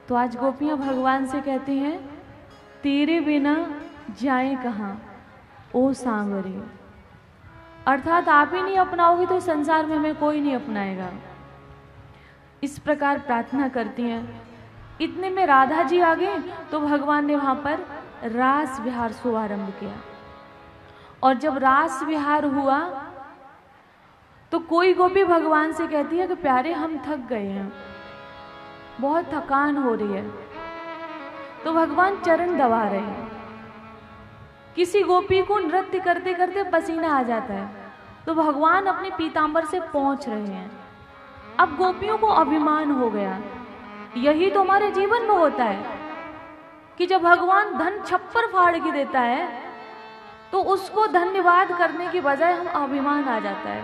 तो आज गोपियां भगवान से कहती हैं, तेरे बिना जाएं कहाँ ओ सांवरे, अर्थात आप ही नहीं अपनाओगे तो संसार में हमें कोई नहीं अपनाएगा। इस प्रकार प्रार्थना करती हैं। इतने में राधा जी आ गए तो भगवान ने वहां पर रास विहार शुभारंभ किया। और जब रास विहार हुआ तो कोई गोपी भगवान से कहती है कि प्यारे हम थक गए हैं, बहुत थकान हो रही है। तो भगवान चरण दबा रहे हैं। किसी गोपी को नृत्य करते करते पसीना आ जाता है तो भगवान अपने पीतांबर से पहुंच रहे हैं। अब गोपियों को अभिमान हो गया। यही तो हमारे जीवन में होता है कि जब भगवान धन छप्पर फाड़ के देता है तो उसको धन्यवाद करने की बजाय हम अभिमान आ जाता है।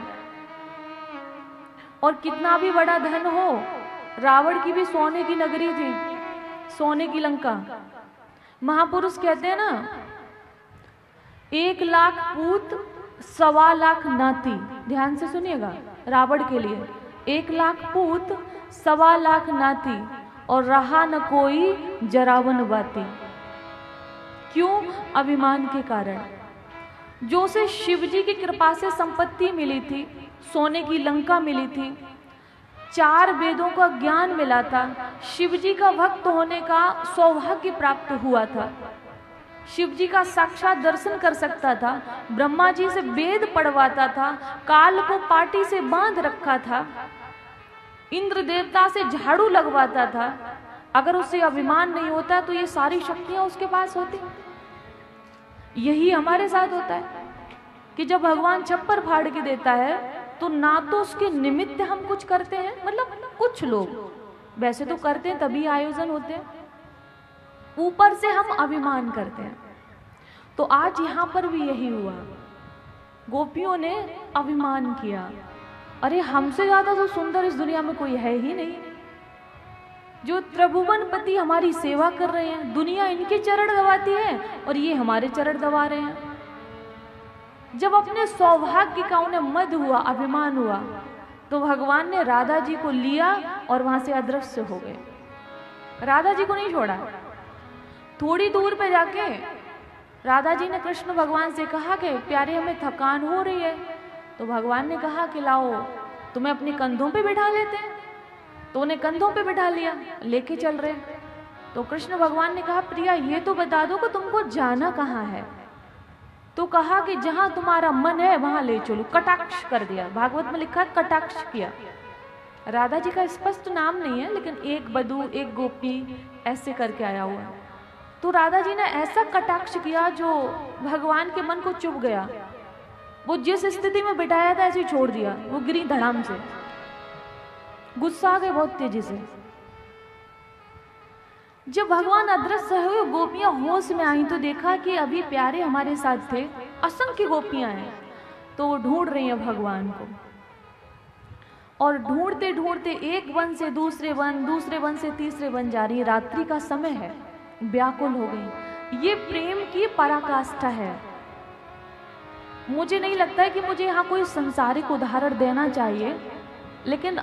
और कितना भी बड़ा धन हो, रावण की भी सोने की नगरी थी, सोने की लंका। महापुरुष कहते हैं ना, 1 लाख पूत 1.25 लाख नाती। ध्यान से सुनिएगा, रावण के लिए 1 लाख पूत 1.25 लाख नाती और रहा न कोई जरावन बाती। क्यों? अभिमान के कारण। जो से शिव जी की कृपा से संपत्ति मिली थी, सोने की लंका मिली थी, 4 वेदों का ज्ञान मिला था, शिव जी का भक्त होने का सौभाग्य प्राप्त हुआ था, शिव जी का साक्षात दर्शन कर सकता था, ब्रह्मा जी से वेद पढ़वाता था, काल को पाटी से बांध रखा था, इंद्र देवता से झाड़ू लगवाता था। अगर उसे अभिमान नहीं होता तो ये सारी शक्तियां उसके पास होती। यही हमारे साथ होता है कि जब भगवान छप्पर फाड़ के देता है तो ना तो उसके निमित्त हम कुछ करते हैं, मतलब कुछ लोग वैसे तो करते हैं तभी आयोजन होते हैं, ऊपर से हम अभिमान करते हैं। तो आज यहां पर भी यही हुआ, गोपियों ने अभिमान किया। अरे हमसे ज्यादा तो सुंदर इस दुनिया में कोई है ही नहीं। जो त्रिभुवनपति हमारी सेवा कर रहे हैं, दुनिया इनके चरण दबाती है और ये हमारे चरण दबा रहे हैं। जब अपने सौभाग्य का उन्हें मद हुआ, अभिमान हुआ, तो भगवान ने राधा जी को लिया और वहां से अदृश्य हो गए। राधा जी को नहीं छोड़ा। थोड़ी दूर पे जाके राधा जी ने कृष्ण भगवान से कहा कि प्यारे हमें थकान हो रही है। तो भगवान ने कहा कि लाओ तुम्हें अपने कंधों पे बिठा लेते हैं। तो उन्हें कंधों पे बिठा लिया, लेके चल रहे। तो कृष्ण भगवान ने कहा प्रिया ये तो बता दो कि तुमको जाना कहाँ है। तो कहा कि जहां तुम्हारा मन है वहां ले चलो। कटाक्ष कर दिया, भागवत में लिखा है कटाक्ष किया। राधा जी का स्पष्ट नाम नहीं है लेकिन एक बधू एक गोपी ऐसे करके आया हुआ। तो राधा जी ने ऐसा कटाक्ष किया जो भगवान के मन को चुभ गया। वो जिस स्थिति में बिठाया था ऐसे ही छोड़ दिया, वो गिरी धड़ाम से। गुस्सा आ गए बहुत तेजी से। जब भगवान अदृश्य हुए, गोपियां होश में आई तो देखा कि अभी प्यारे हमारे साथ थे, असंख्य गोपियां हैं। तो वो ढूंढ रही हैं भगवान को, और ढूंढते ढूंढते एक वन से दूसरे वन, दूसरे वन से तीसरे वन जा रही है। रात्रि का समय है, व्याकुल हो गई। ये प्रेम की पराकाष्ठा है। मुझे नहीं लगता है कि मुझे यहाँ कोई संसारिक उदाहरण देना चाहिए, लेकिन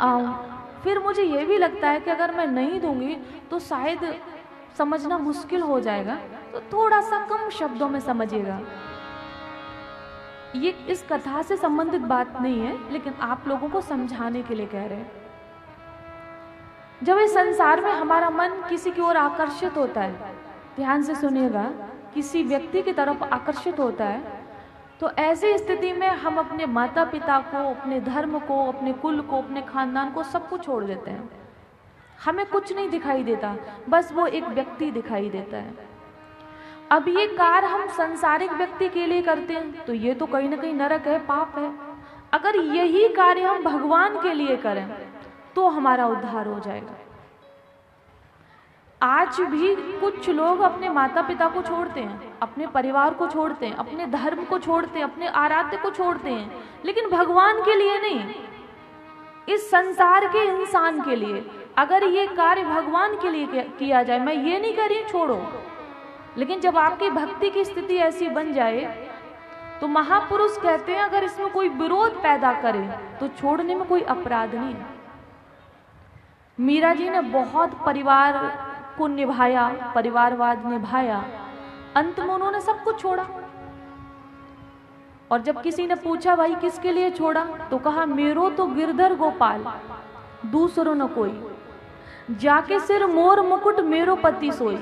फिर मुझे ये भी लगता है कि अगर मैं नहीं दूंगी तो शायद समझना मुश्किल हो जाएगा, तो थोड़ा सा कम शब्दों में समझिएगा। ये इस कथा से संबंधित बात नहीं है, लेकिन आप लोगों को समझाने के लिए कह रहे हैं। जब इस संसार में हमारा मन किसी की ओर आकर्षित होता है, ध्यान से सुनिएगा, किसी व्यक्ति की तरफ आकर्षित होता है, तो ऐसी स्थिति में हम अपने माता पिता को, अपने धर्म को, अपने कुल को, अपने खानदान को, सब कुछ छोड़ देते हैं। हमें कुछ नहीं दिखाई देता, बस वो एक व्यक्ति दिखाई देता है। अब ये कार्य हम संसारिक व्यक्ति के लिए करते हैं तो ये तो कहीं ना कहीं नरक है, पाप है। अगर यही कार्य हम भगवान के लिए करें तो हमारा उद्धार हो जाएगा। आज भी कुछ लोग अपने माता पिता को छोड़ते हैं, अपने परिवार को छोड़ते हैं, अपने धर्म को छोड़ते हैं, अपने आराध्य को छोड़ते हैं, लेकिन भगवान के लिए नहीं, इस संसार के इंसान के लिए। अगर ये कार्य भगवान के लिए किया जाए, मैं ये नहीं कह रही छोड़ो, लेकिन जब आपकी भक्ति की स्थिति ऐसी बन जाए तो महापुरुष कहते हैं अगर इसमें कोई विरोध पैदा करे तो छोड़ने में कोई अपराध नहीं है। मीरा जी ने बहुत परिवार को निभाया, परिवारवाद निभाया, अंत में उन्होंने सब कुछ छोड़ा। और जब किसी ने पूछा भाई किसके लिए छोड़ा, तो कहा मेरो तो गिरधर गोपाल, दूसरों न कोई, जाके सिर मोर मुकुट मेरो पति सोई।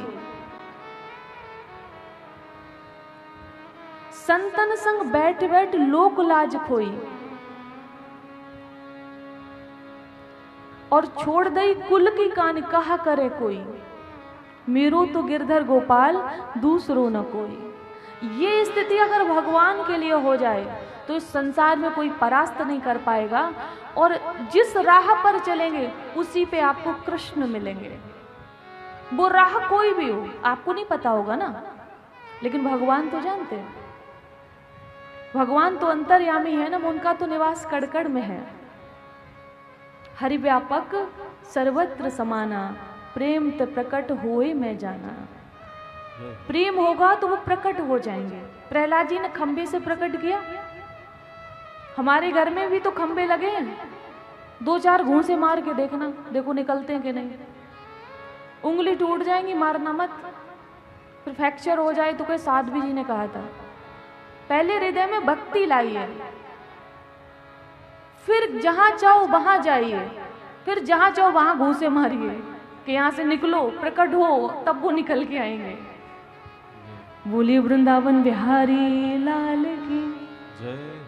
संतन संग बैठ बैठ लोक लाज खोई, और छोड़ दई कुल की कान कहा करे कोई, मेरो तो गिरधर गोपाल दूसरों न कोई। ये स्थिति अगर भगवान के लिए हो जाए तो इस संसार में कोई परास्त नहीं कर पाएगा, और जिस राह पर चलेंगे उसी पे आपको कृष्ण मिलेंगे। वो राह कोई भी हो, आपको नहीं पता होगा ना, लेकिन भगवान तो जानते हैं। भगवान तो अंतर्यामी है ना, उनका तो निवास कड़कड़ में है। हरि व्यापक सर्वत्र समाना, प्रेम ते प्रकट होए मैं जाना। प्रेम होगा तो वो प्रकट हो जाएंगे। प्रहलाद जी ने खंबे से प्रकट किया। हमारे घर में भी तो खंबे लगे हैं, 2-4 घूंसे मार के देखना, देखो निकलते हैं कि नहीं। उंगली टूट जाएंगी, मारना मत, फिर फ्रैक्चर हो जाए तो कोई साध्वी जी ने कहा था पहले हृदय में भक्ति लाइए, फिर जहां चाहो वहां जाइए, फिर जहां चाहो वहां घूंसे मारिए कि यहां से निकलो, प्रकट हो, तब वो निकल के आएंगे। बोलिए वृंदावन बिहारी लाल की जय।